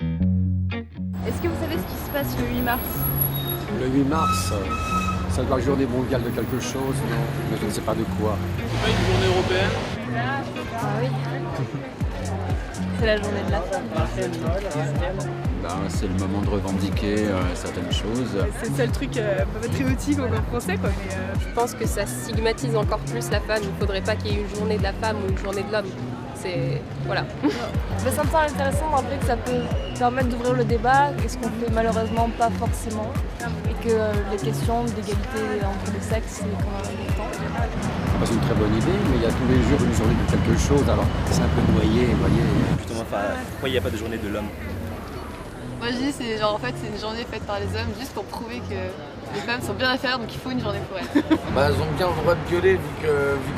Est-ce que vous savez ce qui se passe le 8 mars? Le 8 mars, ça doit être journée mondiale de quelque chose, non? Mais je ne sais pas de quoi. C'est pas une journée européenne? Ah oui. C'est la journée de la femme. C'est le moment de revendiquer certaines choses. C'est le seul truc pas patriotique encore français quoi. Mais, Je pense que ça stigmatise encore plus la femme. Il ne faudrait pas qu'il y ait une journée de la femme ou une journée de l'homme. C'est... voilà. Mais ça me semble intéressant de rappeler que ça peut permettre d'ouvrir le débat, ce qu'on fait malheureusement pas forcément, et que les questions d'égalité entre les sexes, c'est quand même important. C'est une très bonne idée, mais il y a tous les jours une journée de quelque chose, alors c'est un peu noyé, vous voyez. Justement, pourquoi il n'y a pas de journée de l'homme? moi je dis c'est genre en fait c'est une journée faite par les hommes juste pour prouver que les femmes sont bien à faire donc il faut une journée pour elles. Elles ont bien le droit de gueuler vu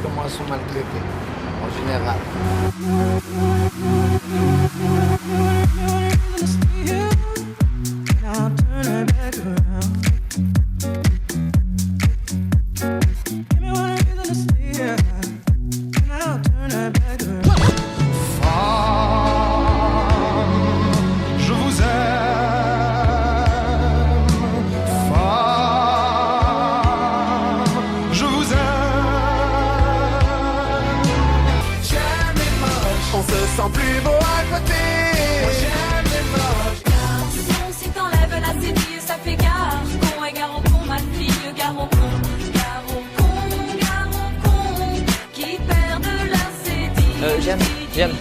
comment elles sont maltraitées en général. On se sent plus beau à côté. Moi j'aime les moches. Si t'enlèves la cédille, ça fait gare. Con et gare au con, ma fille, gare au con. Gare au con, qui perdent la cédille. J'aime.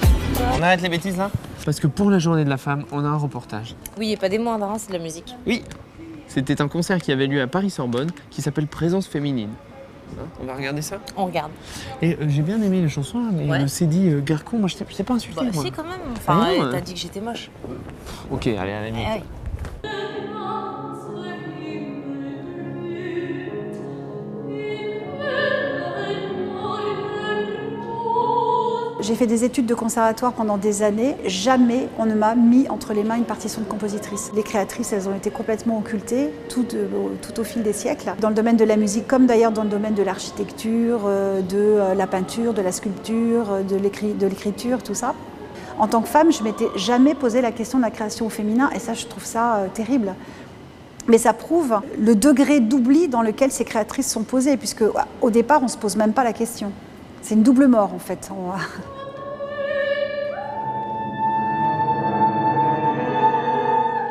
On arrête les bêtises là? Parce que pour la journée de la femme, on a un reportage. Oui, et pas des moindres, hein, c'est de la musique. Oui, c'était un concert qui avait lieu à Paris-Sorbonne qui s'appelle Présence féminine. Hein, on va regarder ça? On regarde. Et j'ai bien aimé les chansons, là, mais Ouais. c'est dit Garcon, moi je t'ai pas insulté. Bah, moi. si, quand même. Enfin, Ah non, t'as dit que j'étais moche. Ok, allez, à la limite. Eh oui. J'ai fait des études de conservatoire pendant des années. Jamais on ne m'a mis entre les mains une partition de compositrice. Les créatrices, elles ont été complètement occultées tout au fil des siècles. Dans le domaine de la musique, comme d'ailleurs dans le domaine de l'architecture, de la peinture, de la sculpture, de l'écriture, tout ça. En tant que femme, je ne m'étais jamais posé la question de la création au féminin et ça, je trouve ça terrible. Mais ça prouve le degré d'oubli dans lequel ces créatrices sont posées, puisque au départ, on ne se pose même pas la question. C'est une double mort, en fait.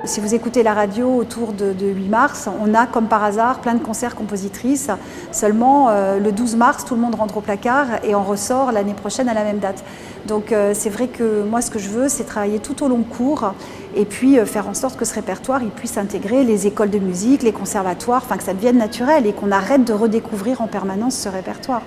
Si vous écoutez la radio autour de 8 mars, on a comme par hasard plein de concerts compositrices. Seulement, le 12 mars, tout le monde rentre au placard et on ressort l'année prochaine à la même date. Donc c'est vrai que moi, ce que je veux, c'est travailler tout au long cours et puis faire en sorte que ce répertoire il puisse intégrer les écoles de musique, les conservatoires, enfin que ça devienne naturel et qu'on arrête de redécouvrir en permanence ce répertoire.